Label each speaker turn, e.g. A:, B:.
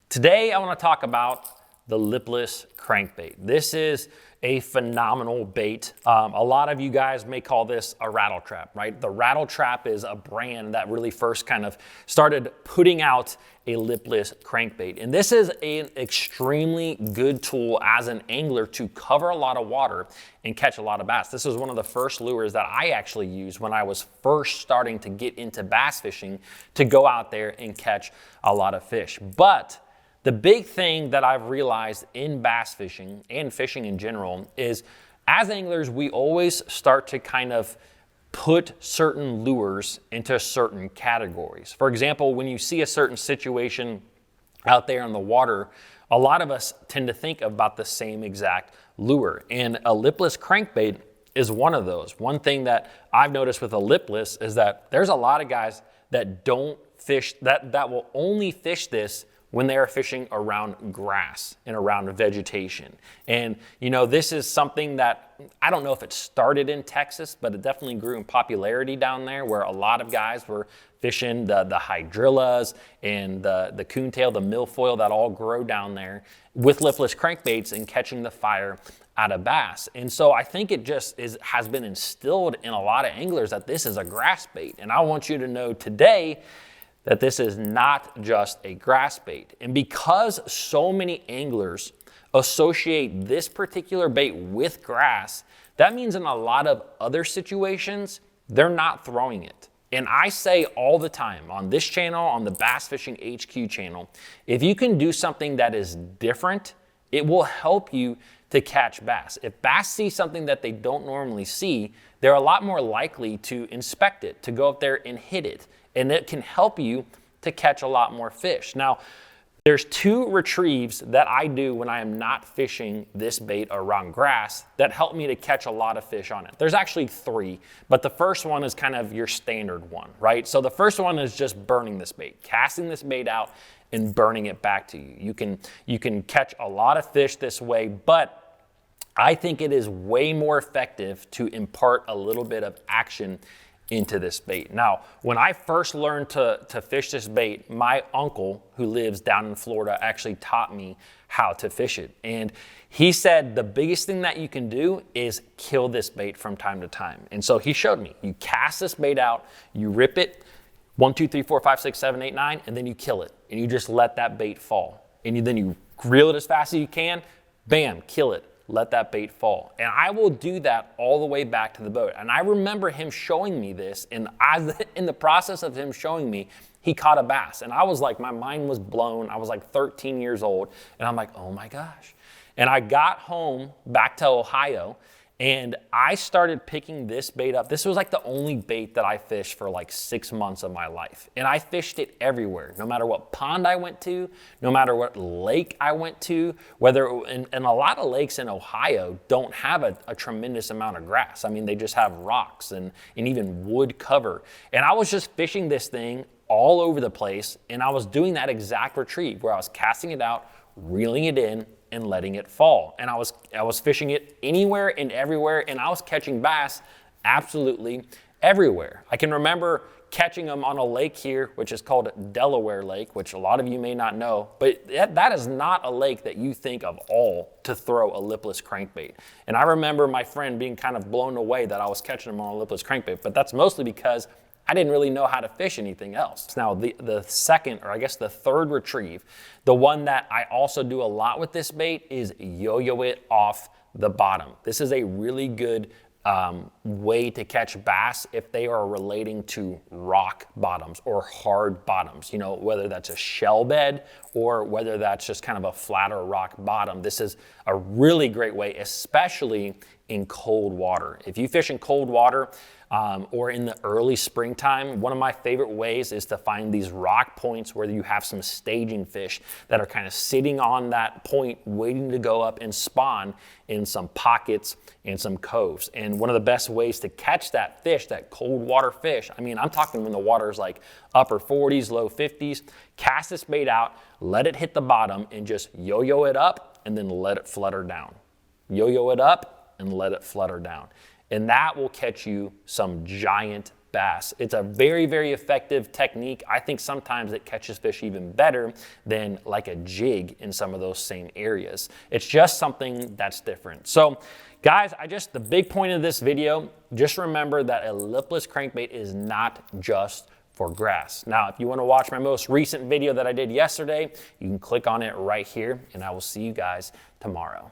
A: Today, I want to talk about the lipless crankbait. This is a phenomenal bait. A lot of you guys may call this a rattle trap, right? The rattle trap is a brand that really first kind of started putting out a lipless crankbait. And this is an extremely good tool as an angler to cover a lot of water and catch a lot of bass. This is one of the first lures that I actually used when I was first starting to get into bass fishing to go out there and catch a lot of fish. But the big thing that I've realized in bass fishing and fishing in general is as anglers, we always start to kind of put certain lures into certain categories. For example, when you see a certain situation out there in the water, a lot of us tend to think about the same exact lure. And a lipless crankbait is one of those. One thing that I've noticed with a lipless is that there's a lot of guys that don't fish, that will only fish this when they are fishing around grass and around vegetation. And you know, this is something that, I don't know if it started in Texas, but it definitely grew in popularity down there where a lot of guys were fishing the hydrillas and the coontail, the milfoil that all grow down there with lipless crankbaits and catching the fire out of bass. And so I think it just has been instilled in a lot of anglers that this is a grass bait. And I want you to know today that this is not just a grass bait. And because so many anglers associate this particular bait with grass, that means in a lot of other situations, they're not throwing it. And I say all the time on this channel, on the Bass Fishing HQ channel, if you can do something that is different, it will help you to catch bass. If bass see something that they don't normally see, they're a lot more likely to inspect it, to go up there and hit it. And it can help you to catch a lot more fish. Now, there's two retrieves that I do when I am not fishing this bait around grass that help me to catch a lot of fish on it. There's actually three, but the first one is kind of your standard one, right? So the first one is just burning this bait, casting this bait out and burning it back to you. You can catch a lot of fish this way, but I think it is way more effective to impart a little bit of action into this bait. Now, when I first learned to fish this bait, my uncle who lives down in Florida actually taught me how to fish it. And he said the biggest thing that you can do is kill this bait from time to time. And so he showed me, you cast this bait out, you rip it, 1, 2, 3, 4, 5, 6, 7, 8, 9, and then you kill it. And you just let that bait fall. And then you reel it as fast as you can, bam, kill it. Let that bait fall. And I will do that all the way back to the boat. And I remember him showing me this, and in the process of him showing me, he caught a bass. And I was like, my mind was blown. I was like 13 years old, and I'm like, oh my gosh. And I got home back to Ohio, and I started picking this bait up. This was like the only bait that I fished for like 6 months of my life. And I fished it everywhere, no matter what pond I went to, no matter what lake I went to, and a lot of lakes in Ohio don't have a tremendous amount of grass. I mean, they just have rocks and even wood cover. And I was just fishing this thing all over the place. And I was doing that exact retrieve where I was casting it out, reeling it in, and letting it fall. And I was fishing it anywhere and everywhere, and I was catching bass absolutely everywhere. I can remember catching them on a lake here, which is called Delaware Lake, which a lot of you may not know, but that is not a lake that you think of all to throw a lipless crankbait. And I remember my friend being kind of blown away that I was catching them on a lipless crankbait, but that's mostly because I didn't really know how to fish anything else. Now, the second, or I guess the third retrieve, the one that I also do a lot with this bait is yo-yo it off the bottom. This is a really good way to catch bass if they are relating to rock bottoms or hard bottoms, you know, whether that's a shell bed or whether that's just kind of a flatter rock bottom. This is a really great way, especially in cold water. If you fish in cold water, or in the early springtime, one of my favorite ways is to find these rock points where you have some staging fish that are kind of sitting on that point waiting to go up and spawn in some pockets and some coves. And one of the best ways to catch that fish, that cold water fish, I mean, I'm talking when the water's like upper 40s, low 50s, cast this bait out, let it hit the bottom, and just yo-yo it up and then let it flutter down. Yo-yo it up and let it flutter down. And that will catch you some giant bass. It's a very, very effective technique. I think sometimes it catches fish even better than like a jig in some of those same areas. It's just something that's different. So guys, the big point of this video, just remember that a lipless crankbait is not just for grass. Now, if you want to watch my most recent video that I did yesterday, you can click on it right here, and I will see you guys tomorrow.